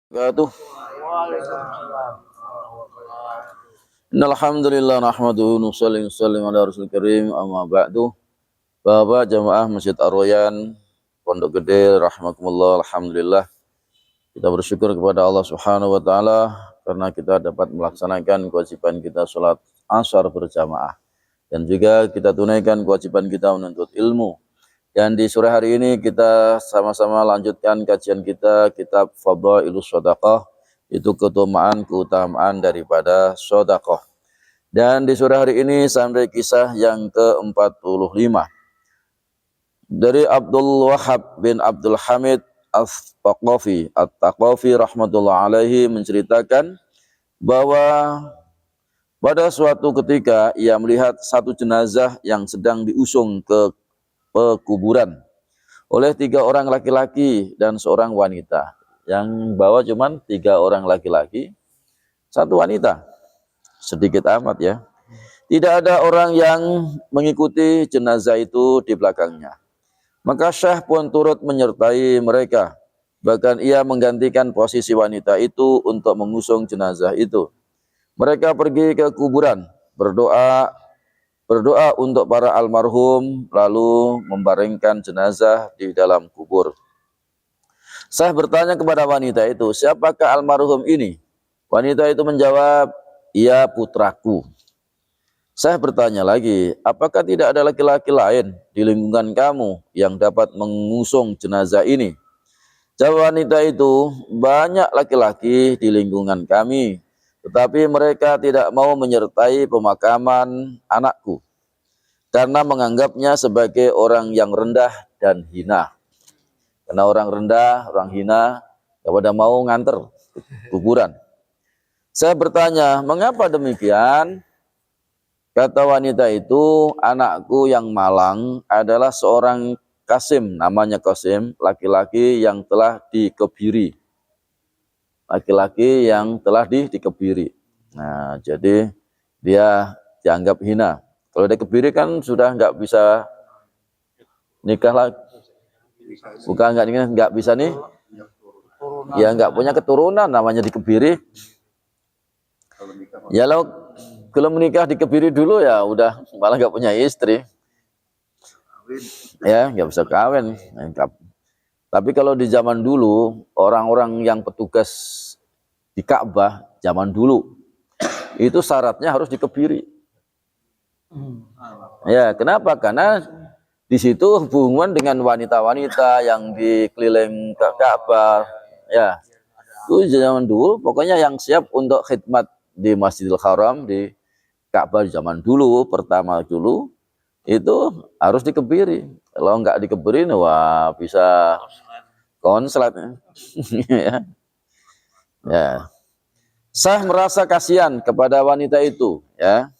Wabarakatuh. Innalhamdulillah nahmaduhu nusalli ala rasul karim amma ba'du. Bapak jamaah Masjid Ar-Royan Pondok Gede rahimakumullah, alhamdulillah. Kita bersyukur kepada Allah Subhanahu wa taala karena kita dapat melaksanakan kewajiban kita salat Asar berjamaah dan juga kita tunaikan kewajiban kita menuntut ilmu. Dan di sore hari ini kita sama-sama lanjutkan kajian kita kitab Fadhailus Shadaqah, itu keutamaan daripada sedekah. Dan di sore hari ini sampai kisah yang ke-45 dari Abdul Wahab bin Abdul Hamid At-Taqafi rahmatullah alaihi menceritakan bahwa pada suatu ketika ia melihat satu jenazah yang sedang diusung ke kuburan oleh 3 orang laki-laki dan seorang wanita. Yang bawa cuman 3 orang laki-laki, 1 wanita. Sedikit amat ya. Tidak ada orang yang mengikuti jenazah itu di belakangnya. Maka Syekh pun turut menyertai mereka. Bahkan ia menggantikan posisi wanita itu untuk mengusung jenazah itu. Mereka pergi ke kuburan, berdoa untuk para almarhum, lalu membaringkan jenazah di dalam kubur. Saya bertanya kepada wanita itu, siapakah almarhum ini? Wanita itu menjawab, ia putraku. Saya bertanya lagi, apakah tidak ada laki-laki lain di lingkungan kamu yang dapat mengusung jenazah ini? Jawab wanita itu, banyak laki-laki di lingkungan kami, tetapi mereka tidak mau menyertai pemakaman anakku karena menganggapnya sebagai orang yang rendah dan hina. Karena orang rendah, orang hina, tidak pada mau nganter kuburan. Saya bertanya, mengapa demikian? Kata wanita itu, anakku yang malang adalah seorang Qasim, namanya Qasim, laki-laki yang telah dikebiri. Laki-laki yang telah dikebiri. Nah, jadi dia dianggap hina. Kalau dia kebiri kan sudah nggak bisa nikah lagi. Bukan nggak bisa nih. Ya nggak punya keturunan, namanya dikebiri. Ya kalau menikah dikebiri dulu ya udah malah nggak punya istri. Ya nggak bisa kawin. Tapi kalau di zaman dulu, orang-orang yang petugas di Ka'bah zaman dulu, itu syaratnya harus dikebiri. Ya, kenapa? Karena di situ hubungan dengan wanita-wanita yang di keliling Ka'bah. Ya, itu zaman dulu, pokoknya yang siap untuk khidmat di Masjidil Haram, di Ka'bah zaman dulu, pertama dulu, itu harus dikebiri. Kalau nggak dikebiri, wah bisa konslet. Ya. Ya. Saya merasa kasihan kepada wanita itu, ya.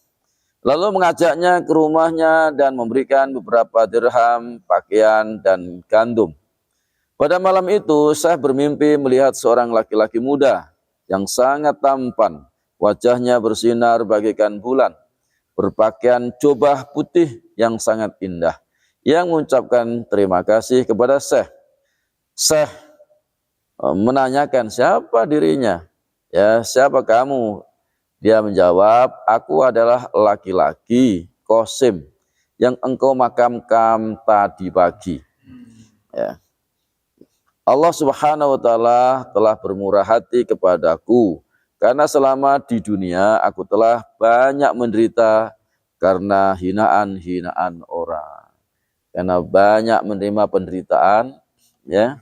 Lalu mengajaknya ke rumahnya dan memberikan beberapa dirham, pakaian, dan gandum. Pada malam itu, saya bermimpi melihat seorang laki-laki muda yang sangat tampan. Wajahnya bersinar bagaikan bulan, berpakaian jubah putih yang sangat indah, yang mengucapkan terima kasih kepada Syekh. Syekh menanyakan siapa dirinya. Ya, siapa kamu? Dia menjawab, aku adalah laki-laki Qasim yang engkau makamkan tadi pagi. Ya. Allah Subhanahu wa taala telah bermurah hati kepadaku karena selama di dunia aku telah banyak menderita karena hinaan-hinaan orang. Karena banyak menerima penderitaan, ya,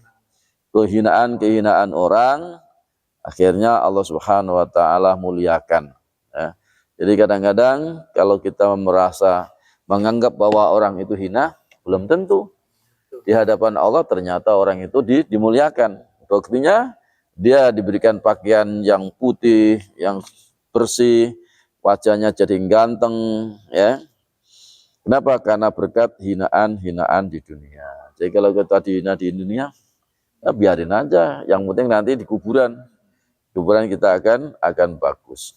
kehinaan-kehinaan orang, akhirnya Allah Subhanahu wa taala muliakan. Ya. Jadi kadang-kadang kalau kita merasa menganggap bahwa orang itu hina, belum tentu. Di hadapan Allah ternyata orang itu dimuliakan. Buktinya dia diberikan pakaian yang putih, yang bersih, wajahnya jadi ganteng, ya. Kenapa? Karena berkat hinaan-hinaan di dunia. Jadi kalau kita dihina di dunia, ya biarin aja. Yang penting nanti di kuburan kita akan bagus.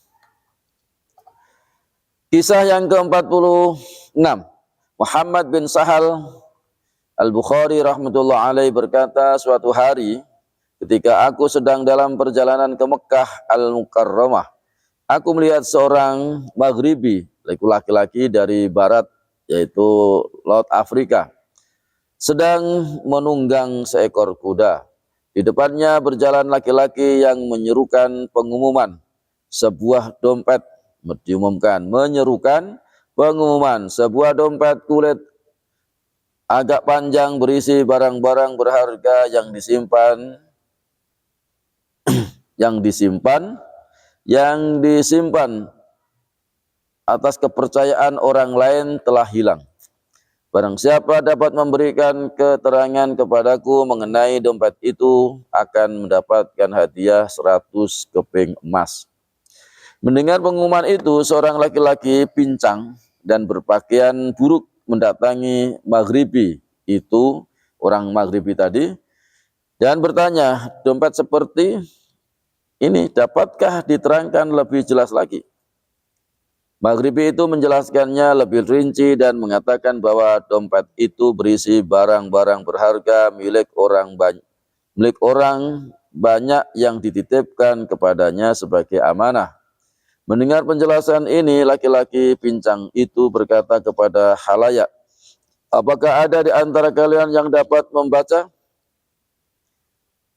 Kisah yang ke-46. Muhammad bin Sahal Al-Bukhari rahmatullah alaih berkata, suatu hari ketika aku sedang dalam perjalanan ke Mekah Al-Mukarramah, aku melihat seorang Maghribi, laki-laki dari barat, yaitu Laut Afrika, sedang menunggang seekor kuda. Di depannya berjalan laki-laki yang menyerukan pengumuman. Sebuah dompet menyerukan pengumuman. Sebuah dompet kulit agak panjang berisi barang-barang berharga yang disimpan atas kepercayaan orang lain telah hilang. Barang siapa dapat memberikan keterangan kepadaku mengenai dompet itu akan mendapatkan hadiah 100 keping emas. Mendengar pengumuman itu, seorang laki-laki pincang dan berpakaian buruk mendatangi Maghribi itu, orang Maghribi tadi, dan bertanya, dompet seperti ini dapatkah diterangkan lebih jelas lagi? Maghribi itu menjelaskannya lebih rinci dan mengatakan bahwa dompet itu berisi barang-barang berharga milik orang banyak yang dititipkan kepadanya sebagai amanah. Mendengar penjelasan ini, laki-laki pincang itu berkata kepada khalayak, apakah ada di antara kalian yang dapat membaca?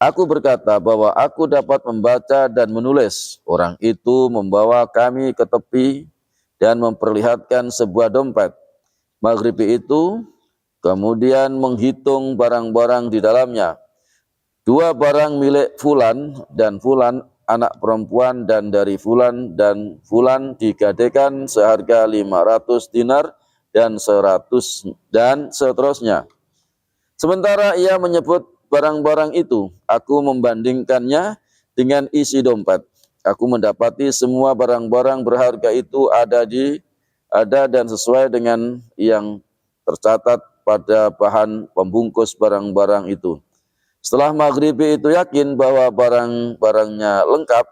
Aku berkata bahwa aku dapat membaca dan menulis. Orang itu membawa kami ke tepi dan memperlihatkan sebuah dompet. Maghribi itu kemudian menghitung barang-barang di dalamnya. 2 barang milik Fulan dan Fulan, anak perempuan dan dari Fulan dan Fulan digadaikan seharga 500 dinar dan 100 dan seterusnya. Sementara ia menyebut barang-barang itu, aku membandingkannya dengan isi dompet. Aku mendapati semua barang-barang berharga itu ada dan sesuai dengan yang tercatat pada bahan pembungkus barang-barang itu. Setelah Maghribi itu yakin bahwa barang-barangnya lengkap,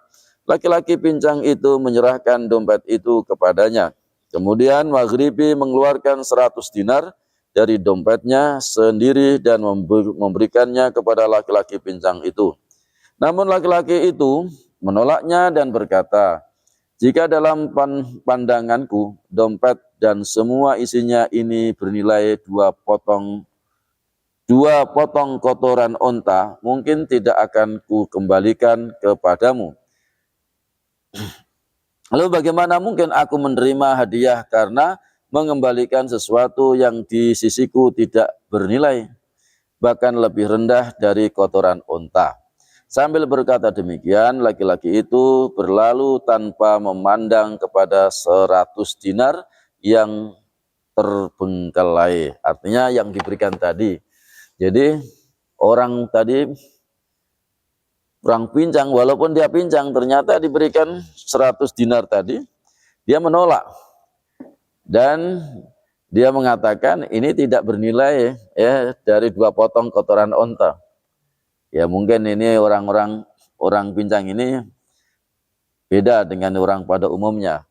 laki-laki pincang itu menyerahkan dompet itu kepadanya. Kemudian Maghribi mengeluarkan 100 dinar dari dompetnya sendiri dan memberikannya kepada laki-laki pincang itu. Namun laki-laki itu menolaknya dan berkata, jika dalam pandanganku dompet dan semua isinya ini bernilai 2 potong kotoran onta, mungkin tidak akan ku kembalikan kepadamu. Lalu bagaimana mungkin aku menerima hadiah karena mengembalikan sesuatu yang di sisiku tidak bernilai, bahkan lebih rendah dari kotoran onta. Sambil berkata demikian, laki-laki itu berlalu tanpa memandang kepada 100 dinar yang terbengkalai, artinya yang diberikan tadi. Jadi orang pincang, walaupun dia pincang, ternyata diberikan 100 dinar tadi, dia menolak. Dan dia mengatakan ini tidak bernilai ya dari 2 potong kotoran onta. Ya mungkin ini orang pincang ini beda dengan orang pada umumnya.